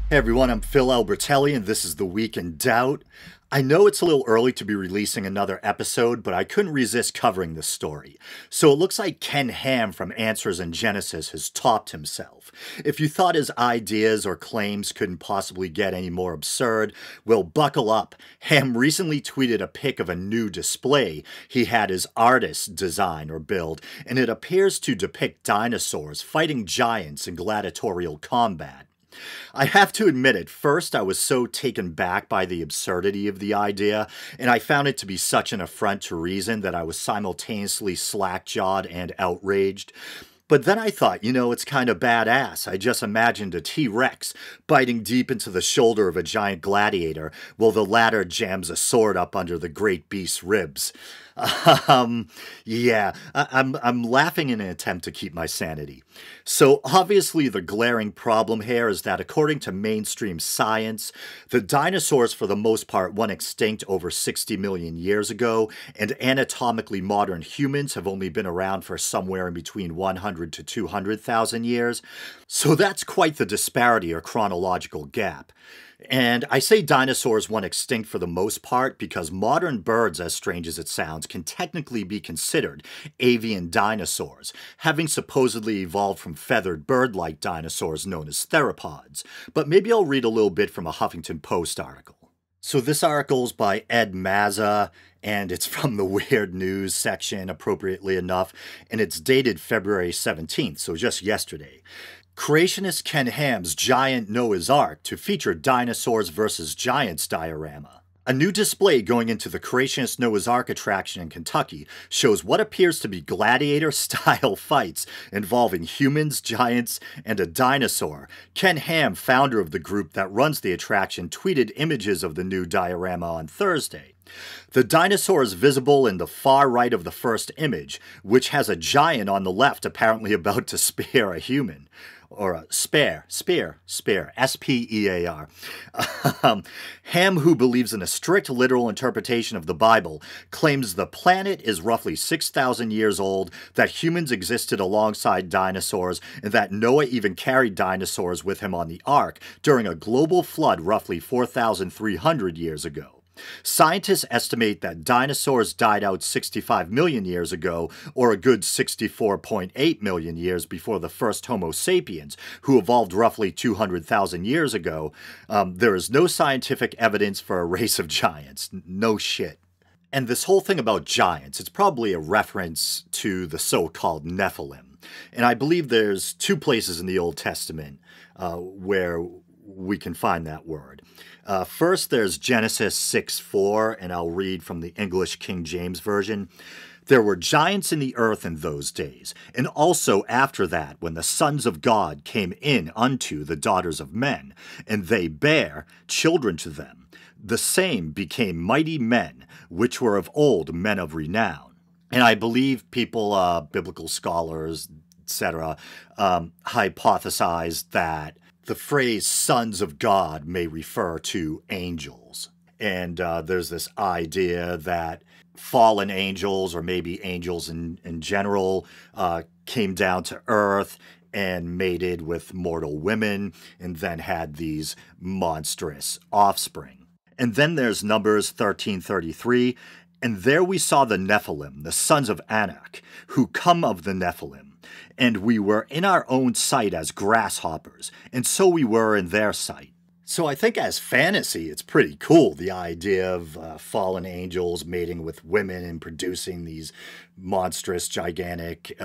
Hey everyone, I'm Phil Albertelli, and this is The Week in Doubt. I know it's a little early to be releasing another episode, but I couldn't resist covering this story. So it looks like Ken Ham from Answers in Genesis has topped himself. If you thought his ideas or claims couldn't possibly get any more absurd, well, buckle up. Ham recently tweeted a pic of a new display he had his artist design or build, and it appears to depict dinosaurs fighting giants in gladiatorial combat. I have to admit, at first I was so taken back by the absurdity of the idea, and I found it to be such an affront to reason that I was simultaneously slack-jawed and outraged. But then I thought, it's kind of badass. I just imagined a T-Rex biting deep into the shoulder of a giant gladiator while the latter jams a sword up under the great beast's ribs. I'm laughing in an attempt to keep my sanity. So obviously the glaring problem here is that according to mainstream science, the dinosaurs for the most part went extinct over 60 million years ago, and anatomically modern humans have only been around for somewhere in between 100 to 200,000 years. So that's quite the disparity or chronological gap. And I say dinosaurs went extinct for the most part because modern birds, as strange as it sounds, can technically be considered avian dinosaurs, having supposedly evolved from feathered bird-like dinosaurs known as theropods. But maybe I'll read a little bit from a Huffington Post article. So this article is by Ed Mazza, and it's from the Weird News section, appropriately enough, and it's dated February 17th, so just yesterday. Creationist Ken Ham's giant Noah's Ark to feature Dinosaurs vs. Giants diorama. A new display going into the Creationist Noah's Ark attraction in Kentucky shows what appears to be gladiator-style fights involving humans, giants, and a dinosaur. Ken Ham, founder of the group that runs the attraction, tweeted images of the new diorama on Thursday. The dinosaur is visible in the far right of the first image, which has a giant on the left apparently about to spear a human. Or spear, S-P-E-A-R. Ham, who believes in a strict literal interpretation of the Bible, claims the planet is roughly 6,000 years old, that humans existed alongside dinosaurs, and that Noah even carried dinosaurs with him on the ark during a global flood roughly 4,300 years ago. Scientists estimate that dinosaurs died out 65 million years ago, or a good 64.8 million years before the first Homo sapiens, who evolved roughly 200,000 years ago. There is no scientific evidence for a race of giants. No shit. And this whole thing about giants, it's probably a reference to the so-called Nephilim. And I believe there's two places in the Old Testament where we can find that word. First, there's Genesis 6:4, and I'll read from the English King James Version. There were giants in the earth in those days, and also after that, when the sons of God came in unto the daughters of men, and they bare children to them. The same became mighty men, which were of old men of renown. And I believe people, biblical scholars, etc., hypothesize that the phrase sons of God may refer to angels. And there's this idea that fallen angels, or maybe angels in general, came down to earth and mated with mortal women, and then had these monstrous offspring. And then there's Numbers 13:33, and there we saw the Nephilim, the sons of Anak, who come of the Nephilim. And we were in our own sight as grasshoppers, and so we were in their sight. So I think as fantasy, it's pretty cool, the idea of fallen angels mating with women and producing these monstrous, gigantic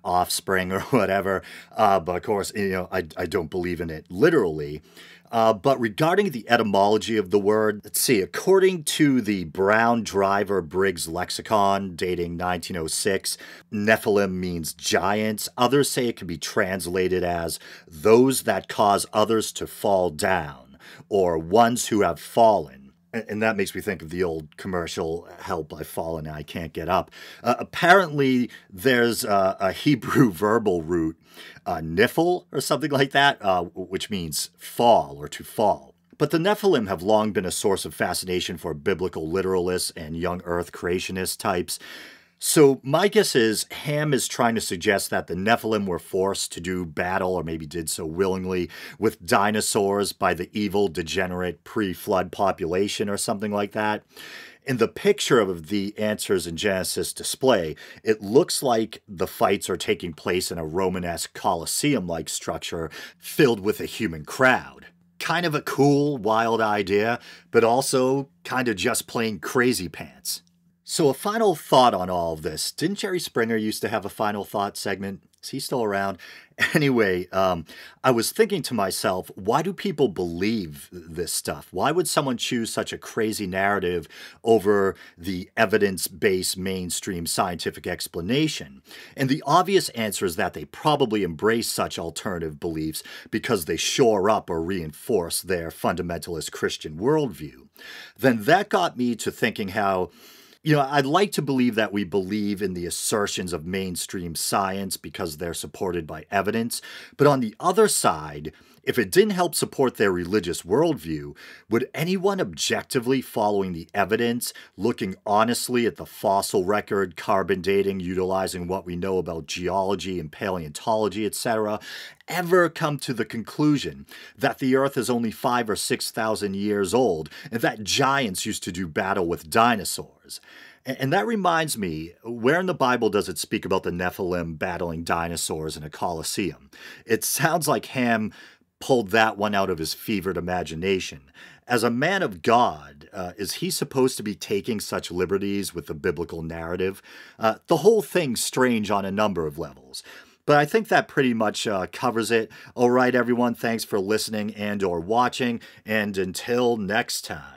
offspring or whatever. But of course, I don't believe in it literally. But regarding the etymology of the word, let's see, according to the Brown Driver Briggs lexicon dating 1906, Nephilim means giants. Others say it can be translated as those that cause others to fall down, or ones who have fallen. And that makes me think of the old commercial, "Help, I've fallen, I can't get up." Apparently, there's a Hebrew verbal root, niphil, or something like that, which means fall or to fall. But the Nephilim have long been a source of fascination for biblical literalists and young earth creationist types. So my guess is Ham is trying to suggest that the Nephilim were forced to do battle, or maybe did so willingly, with dinosaurs by the evil, degenerate, pre-flood population or something like that. In the picture of the Answers in Genesis display, it looks like the fights are taking place in a Romanesque Colosseum-like structure filled with a human crowd. Kind of a cool, wild idea, but also kind of just plain crazy pants. So a final thought on all of this. Didn't Jerry Springer used to have a final thought segment? Is he still around? Anyway, I was thinking to myself, why do people believe this stuff? Why would someone choose such a crazy narrative over the evidence-based mainstream scientific explanation? And the obvious answer is that they probably embrace such alternative beliefs because they shore up or reinforce their fundamentalist Christian worldview. Then that got me to thinking how, I'd like to believe that we believe in the assertions of mainstream science because they're supported by evidence. But on the other side, if it didn't help support their religious worldview, would anyone objectively following the evidence, looking honestly at the fossil record, carbon dating, utilizing what we know about geology and paleontology, etc., ever come to the conclusion that the Earth is only 5,000 or 6,000 years old and that giants used to do battle with dinosaurs? And that reminds me, where in the Bible does it speak about the Nephilim battling dinosaurs in a Colosseum? It sounds like Ham pulled that one out of his fevered imagination. As a man of God, is he supposed to be taking such liberties with the biblical narrative? The whole thing's strange on a number of levels. But I think that pretty much covers it. All right, everyone, thanks for listening and or watching, and until next time.